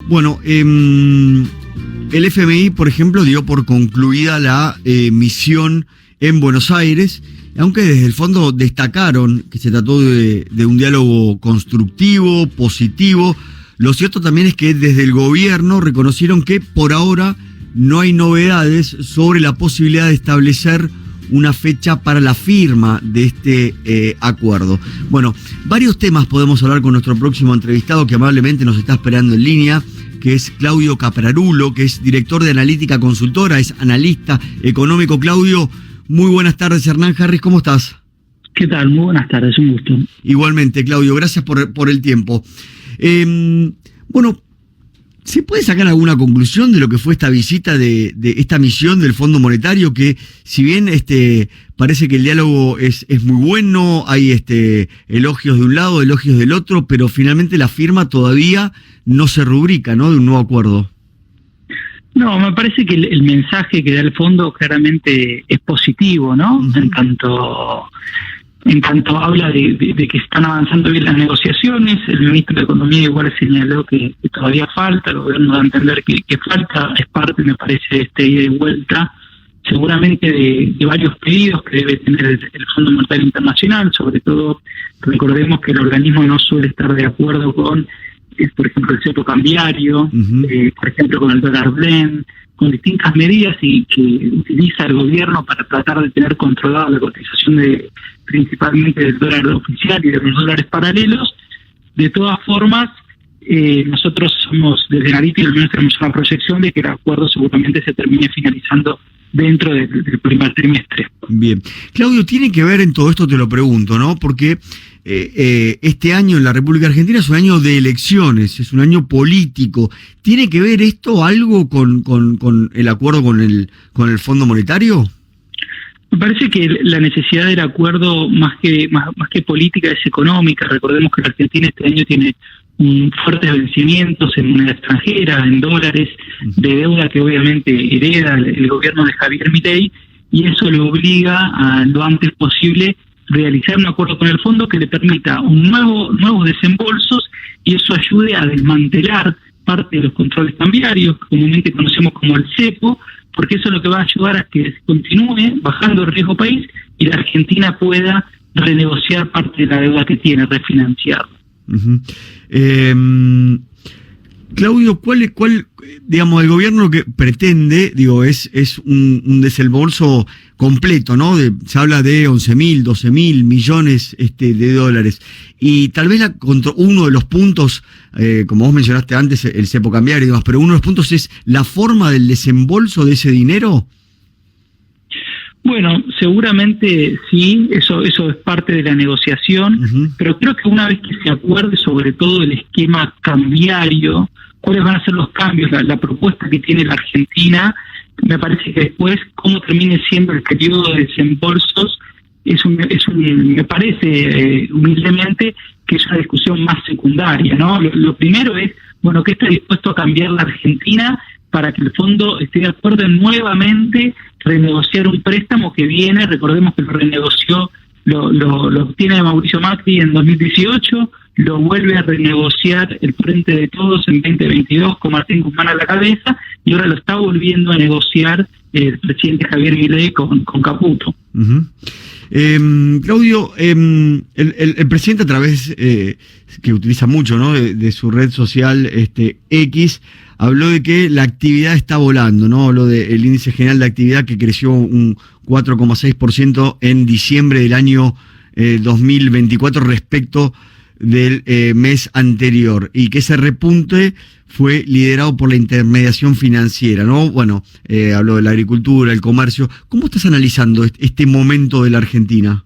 Bueno, el FMI, por ejemplo, dio por concluida la misión en Buenos Aires, aunque desde el fondo destacaron que se trató de un diálogo constructivo, positivo. Lo cierto también es que desde el gobierno reconocieron que por ahora no hay novedades sobre la posibilidad de establecer una fecha para la firma de este acuerdo. Bueno, varios temas podemos hablar con nuestro próximo entrevistado que amablemente nos está esperando en línea, que es Claudio Caprarulo, que es director de Analítica Consultora, es analista económico. Claudio, muy buenas tardes. Hernán Harris, ¿cómo estás? ¿Qué tal? Muy buenas tardes, un gusto. Igualmente, Claudio, gracias por el tiempo. Bueno, ¿se puede sacar alguna conclusión de lo que fue esta visita de esta misión del Fondo Monetario? Que si bien parece que el diálogo es muy bueno, hay elogios de un lado, elogios del otro, pero finalmente la firma todavía no se rubrica, ¿no?, de un nuevo acuerdo. No, me parece que el mensaje que da el fondo claramente es positivo, ¿no? Uh-huh. En tanto habla de que están avanzando bien las negociaciones. El ministro de Economía igual señaló que todavía falta, el gobierno da a entender que falta, es parte, me parece, de este ida y vuelta, seguramente de varios pedidos que debe tener el Fondo Monetario Internacional. Sobre todo, recordemos que el organismo no suele estar de acuerdo con, por ejemplo, el cepo cambiario, uh-huh, por ejemplo, con el dólar blend, con distintas medidas y que utiliza el gobierno para tratar de tener controlada la cotización principalmente del dólar oficial y de los dólares paralelos. De todas formas, nosotros somos, desde Analítica, al menos tenemos una proyección de que el acuerdo seguramente se termine finalizando dentro del primer trimestre. Bien. Claudio, tiene que ver en todo esto, te lo pregunto, ¿no? Porque este año en la República Argentina es un año de elecciones, es un año político. ¿Tiene que ver esto algo con el acuerdo con el Fondo Monetario? Me parece que la necesidad del acuerdo, más que política, es económica. Recordemos que la Argentina este año tiene fuertes vencimientos en moneda extranjera, en dólares, de deuda que obviamente hereda el gobierno de Javier Milei, y eso le obliga a lo antes posible realizar un acuerdo con el fondo que le permita nuevos desembolsos, y eso ayude a desmantelar parte de los controles cambiarios, que comúnmente conocemos como el cepo, porque eso es lo que va a ayudar a que continúe bajando el riesgo país y la Argentina pueda renegociar parte de la deuda que tiene, refinanciarla. Uh-huh. Claudio, ¿cuál, digamos, el gobierno lo que pretende, es un desembolso completo, ¿no? Se habla de 11.000, 12.000 millones de dólares. Y tal vez uno de los puntos, como vos mencionaste antes, el cepo cambiario y demás, pero uno de los puntos es la forma del desembolso de ese dinero. Bueno, seguramente sí, eso es parte de la negociación, uh-huh, pero creo que una vez que se acuerde sobre todo el esquema cambiario, cuáles van a ser los cambios, la propuesta que tiene la Argentina, me parece que después, cómo termine siendo el periodo de desembolsos, me parece humildemente que es una discusión más secundaria, ¿no? Lo primero es, bueno, ¿qué está dispuesto a cambiar la Argentina para que el fondo esté de acuerdo en nuevamente renegociar un préstamo que viene? Recordemos que lo renegoció, lo obtiene Mauricio Macri en 2018, lo vuelve a renegociar el Frente de Todos en 2022 con Martín Guzmán a la cabeza, y ahora lo está volviendo a negociar el presidente Javier Milei con Caputo. Uh-huh. Claudio, el presidente, a través que utiliza mucho, ¿no?, de su red social X, habló de que la actividad está volando, ¿no? Habló del índice general de actividad que creció un 4,6% en diciembre del año 2024 respecto del mes anterior, y que ese repunte fue liderado por la intermediación financiera, ¿no? Bueno, habló de la agricultura, el comercio. ¿Cómo estás analizando este momento de la Argentina?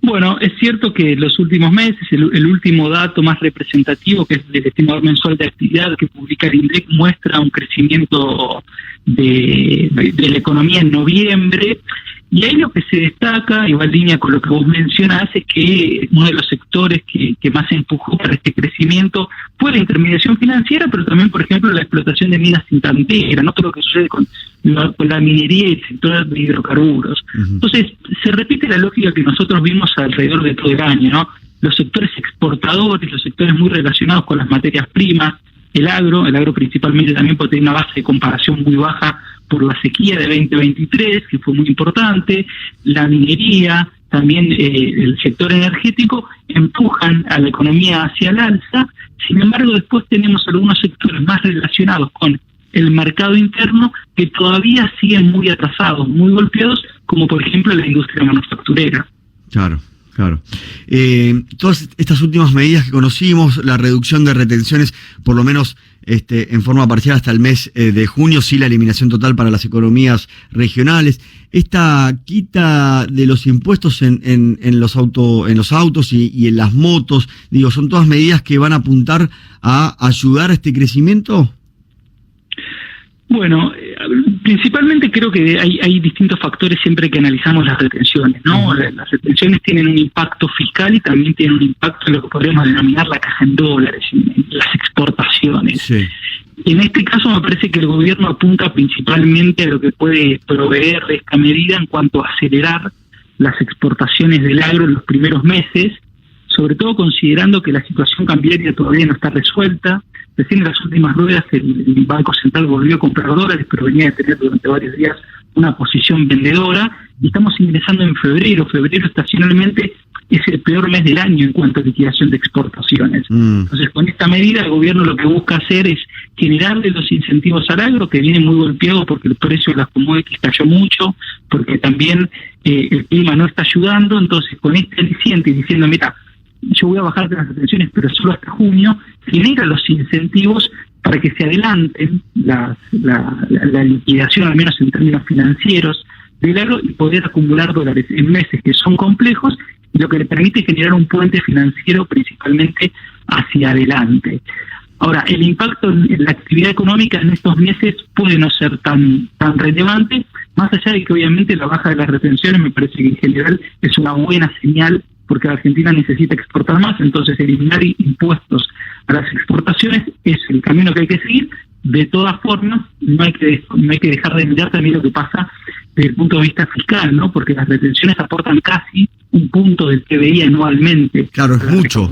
Bueno, es cierto que los últimos meses, el último dato más representativo, que es el estimador mensual de actividad que publica el INDEC, muestra un crecimiento de la economía en noviembre. Y ahí lo que se destaca, y va en línea con lo que vos mencionás, es que uno de los sectores que más empujó para este crecimiento fue la intermediación financiera, pero también, por ejemplo, la explotación de minas sin cantera, no todo lo que sucede con la minería y el sector de hidrocarburos. Uh-huh. Entonces, se repite la lógica que nosotros vimos alrededor de todo el año, ¿no? Los sectores exportadores, los sectores muy relacionados con las materias primas, el agro principalmente también porque tiene una base de comparación muy baja por la sequía de 2023, que fue muy importante, la minería, también el sector energético, empujan a la economía hacia el alza. Sin embargo, después tenemos algunos sectores más relacionados con el mercado interno que todavía siguen muy atrasados, muy golpeados, como por ejemplo la industria manufacturera. Claro. Todas estas últimas medidas que conocimos, la reducción de retenciones, por lo menos en forma parcial hasta el mes de junio, sí la eliminación total para las economías regionales, esta quita de los impuestos en los autos y en las motos, digo, ¿son todas medidas que van a apuntar a ayudar a este crecimiento? Bueno, principalmente creo que hay distintos factores siempre que analizamos las retenciones, ¿no? Las retenciones tienen un impacto fiscal y también tienen un impacto en lo que podríamos denominar la caja en dólares, en las exportaciones. Sí. En este caso me parece que el gobierno apunta principalmente a lo que puede proveer de esta medida en cuanto a acelerar las exportaciones del agro en los primeros meses, sobre todo considerando que la situación cambiaria todavía no está resuelta. Recién en las últimas ruedas el Banco Central volvió a comprar dólares, pero venía de tener durante varios días una posición vendedora, y estamos ingresando en febrero. Febrero estacionalmente es el peor mes del año en cuanto a liquidación de exportaciones. Entonces, con esta medida el gobierno lo que busca hacer es generarle los incentivos al agro, que viene muy golpeado porque el precio de las commodities cayó mucho, porque también el clima no está ayudando. Entonces, con este aliciente y diciendo, mira, yo voy a bajar las retenciones, pero solo hasta junio, genera los incentivos para que se adelanten la liquidación, al menos en términos financieros, del agro, y poder acumular dólares en meses que son complejos, y lo que le permite generar un puente financiero principalmente hacia adelante. Ahora, el impacto en la actividad económica en estos meses puede no ser tan relevante, más allá de que obviamente la baja de las retenciones me parece que en general es una buena señal, porque Argentina necesita exportar más. Entonces eliminar impuestos a las exportaciones es el camino que hay que seguir. De todas formas, no hay que dejar de mirar también lo que pasa desde el punto de vista fiscal, ¿no? Porque las retenciones aportan casi un punto del PBI anualmente. Claro, es mucho.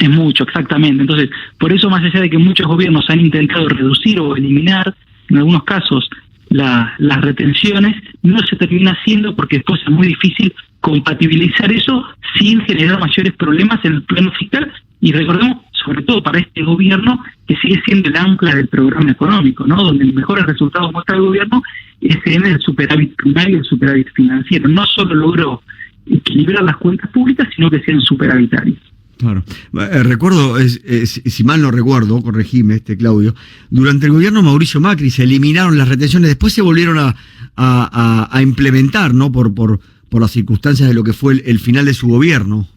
Es mucho, exactamente. Entonces, por eso, más allá de que muchos gobiernos han intentado reducir o eliminar, en algunos casos, las retenciones, no se termina haciendo porque después es muy difícil compatibilizar eso sin generar mayores problemas en el plano fiscal. Y recordemos, sobre todo para este gobierno, que sigue siendo el ancla del programa económico, ¿no? Donde los mejores resultados muestra el gobierno es en el superávit primario y el superávit financiero. No solo logró equilibrar las cuentas públicas, sino que sean superavitarias. Claro. Recuerdo, si mal no recuerdo, corregime, Claudio, durante el gobierno Mauricio Macri se eliminaron las retenciones, después se volvieron a implementar, ¿no? Por las circunstancias de lo que fue el final de su gobierno.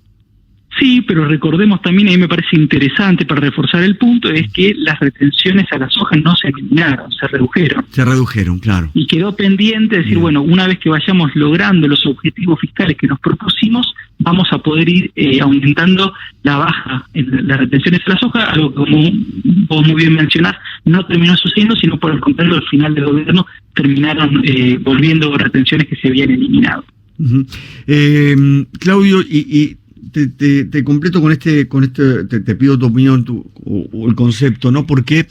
Sí, pero recordemos también, y a mí me parece interesante para reforzar el punto, es que las retenciones a la soja no se eliminaron, se redujeron. Se redujeron, claro. Y quedó pendiente decir, bueno, una vez que vayamos logrando los objetivos fiscales que nos propusimos, vamos a poder ir aumentando la baja en las retenciones a la soja, algo que, como vos muy bien mencionás, no terminó sucediendo, sino por el contrario, al final del gobierno terminaron volviendo retenciones que se habían eliminado. Claudio, y te completo con te pido tu opinión o el concepto, ¿no? Porque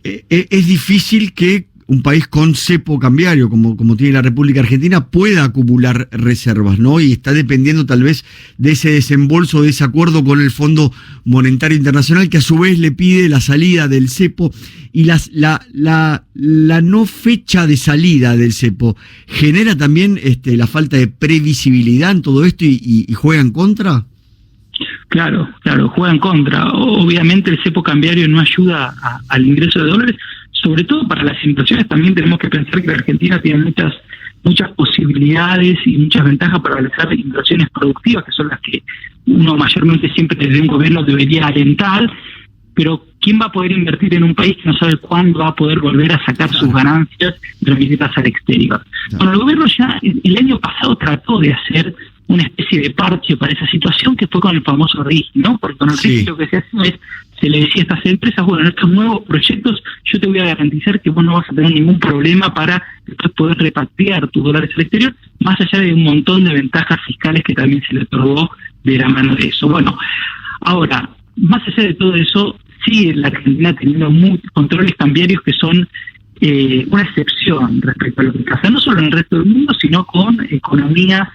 es difícil que un país con cepo cambiario como tiene la República Argentina pueda acumular reservas, ¿no? Y está dependiendo tal vez de ese desembolso, de ese acuerdo con el Fondo Monetario Internacional, que a su vez le pide la salida del cepo, y la no fecha de salida del cepo genera también la falta de previsibilidad en todo esto y juega en contra. Claro, juega en contra. Obviamente el cepo cambiario no ayuda al ingreso de dólares, sobre todo para las inversiones. También tenemos que pensar que la Argentina tiene muchas posibilidades y muchas ventajas para realizar inversiones productivas, que son las que uno mayormente siempre desde un gobierno debería alentar. Pero ¿quién va a poder invertir en un país que no sabe cuándo va a poder volver a sacar sus ganancias de visitas al exterior? Bueno, el gobierno ya el año pasado trató de hacer una especie de parche para esa situación, que fue con el famoso RIGI, ¿no? Porque con el RIGI lo que se hacía es, se le decía a estas empresas, bueno, en estos nuevos proyectos yo te voy a garantizar que vos no vas a tener ningún problema para después poder repatriar tus dólares al exterior, más allá de un montón de ventajas fiscales que también se le otorgó de la mano de eso. Bueno, ahora, más allá de todo eso, sigue la Argentina teniendo muchos controles cambiarios que son una excepción respecto a lo que pasa, no solo en el resto del mundo, sino con economías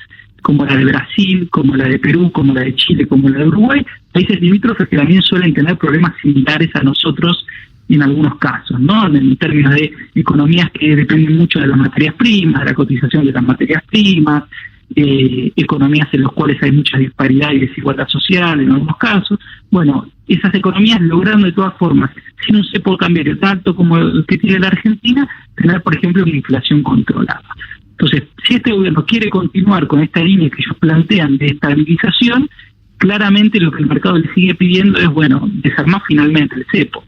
como la de Brasil, como la de Perú, como la de Chile, como la de Uruguay, países limítrofes que también suelen tener problemas similares a nosotros en algunos casos, ¿no? En términos de economías que dependen mucho de las materias primas, de la cotización de las materias primas, economías en las cuales hay mucha disparidad y desigualdad social en algunos casos. Bueno, esas economías lograron de todas formas, sin un cepo cambiario tanto como el que tiene la Argentina, tener, por ejemplo, una inflación controlada. Entonces, si este gobierno quiere continuar con esta línea que ellos plantean de estabilización, claramente lo que el mercado le sigue pidiendo es, bueno, desarmar finalmente el cepo.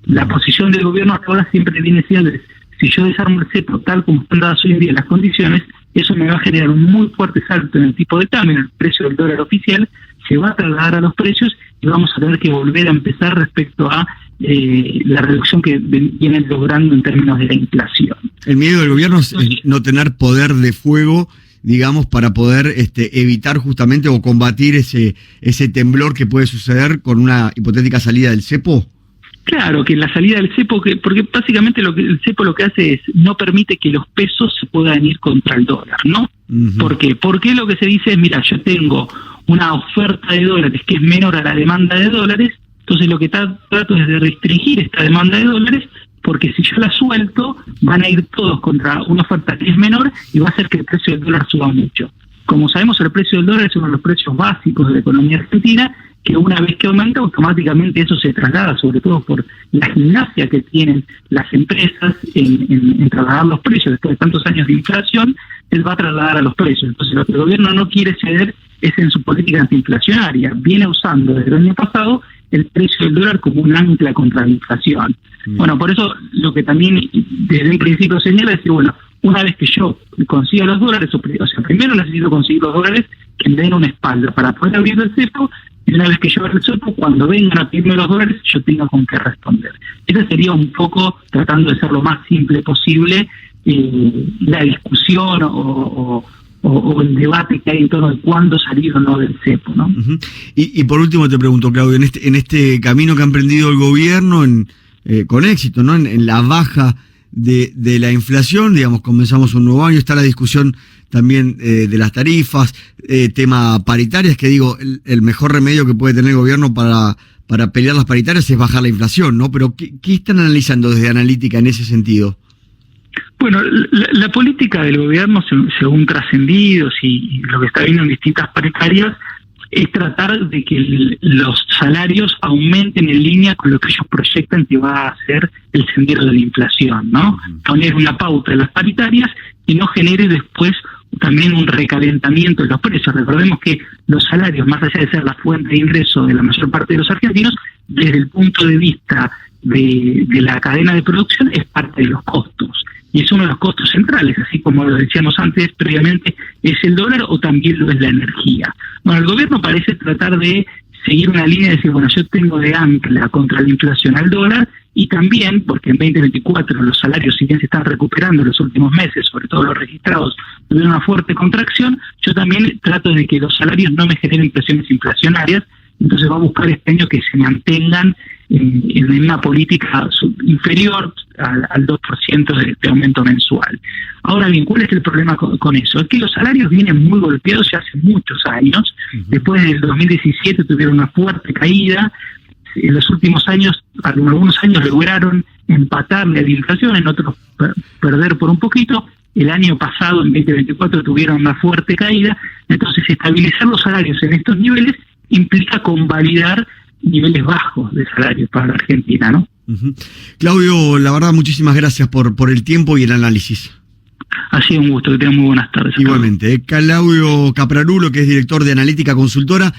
La posición del gobierno hasta ahora siempre viene siendo, si yo desarmo el cepo tal como están dadas hoy en día las condiciones, eso me va a generar un muy fuerte salto en el tipo de cambio, en el precio del dólar oficial, se va a trasladar a los precios y vamos a tener que volver a empezar respecto a la reducción que vienen logrando en términos de la inflación. El miedo del gobierno es no tener poder de fuego, digamos, para poder evitar justamente o combatir ese temblor que puede suceder con una hipotética salida del cepo. Claro, que la salida del cepo, porque básicamente el cepo lo que hace es no permite que los pesos se puedan ir contra el dólar, ¿no? Uh-huh. ¿Por qué? Porque lo que se dice es, mira, yo tengo una oferta de dólares que es menor a la demanda de dólares, entonces lo que trato es de restringir esta demanda de dólares, porque si yo la suelto, van a ir todos contra una oferta que es menor y va a hacer que el precio del dólar suba mucho. Como sabemos, el precio del dólar es uno de los precios básicos de la economía argentina, que una vez que aumenta, automáticamente eso se traslada, sobre todo por la gimnasia que tienen las empresas en trasladar los precios. Después de tantos años de inflación, él va a trasladar a los precios. Entonces, lo que el gobierno no quiere ceder es en su política antiinflacionaria. Viene usando desde el año pasado el precio del dólar como un ancla contra la inflación. Bueno, por eso lo que también desde un principio señala es que, bueno, una vez que yo consiga los dólares, o sea, primero necesito conseguir los dólares que me den una espalda para poder abrir el cepo, y una vez que yo abra el cepo, cuando vengan a pedirme los dólares, yo tenga con qué responder. Esa sería un poco, tratando de ser lo más simple posible, la discusión o el debate que hay en torno de cuándo salir o no del cepo, ¿no? Uh-huh. Y por último te pregunto, Claudio, en este camino que ha emprendido el gobierno con éxito, ¿no? En la baja de la inflación, digamos, comenzamos un nuevo año, está la discusión también de las tarifas, tema paritarias, que digo, el mejor remedio que puede tener el gobierno para pelear las paritarias es bajar la inflación, ¿no? Pero ¿qué están analizando desde Analítica en ese sentido? Bueno, la política del gobierno, según trascendidos y lo que está viendo en distintas paritarias, es tratar de que los salarios aumenten en línea con lo que ellos proyectan que va a ser el sendero de la inflación, ¿no? Poner una pauta en las paritarias y no genere después también un recalentamiento de los precios. Recordemos que los salarios, más allá de ser la fuente de ingreso de la mayor parte de los argentinos, desde el punto de vista de la cadena de producción, es parte de los costos. Y es uno de los costos centrales, así como lo decíamos antes previamente, es el dólar o también lo es la energía. Bueno, el gobierno parece tratar de seguir una línea de decir, bueno, yo tengo de ancla contra la inflación al dólar, y también, porque en 2024 los salarios, si bien se están recuperando en los últimos meses, sobre todo los registrados, tuvieron una fuerte contracción, yo también trato de que los salarios no me generen presiones inflacionarias, entonces va a buscar este año que se mantengan en una política inferior al 2% de aumento mensual. Ahora bien, ¿cuál es el problema con eso? Es que los salarios vienen muy golpeados ya hace muchos años. Uh-huh. Después del 2017 tuvieron una fuerte caída. En los últimos años, algunos años lograron empatarle a la inflación, en otros perder por un poquito. El año pasado, en 2024, tuvieron una fuerte caída. Entonces, estabilizar los salarios en estos niveles implica convalidar niveles bajos de salarios para la Argentina, ¿no? Uh-huh. Claudio, la verdad, muchísimas gracias por el tiempo y el análisis. Ha sido un gusto, que tengan muy buenas tardes. Igualmente. Claudio Caprarulo, que es director de Analítica Consultora.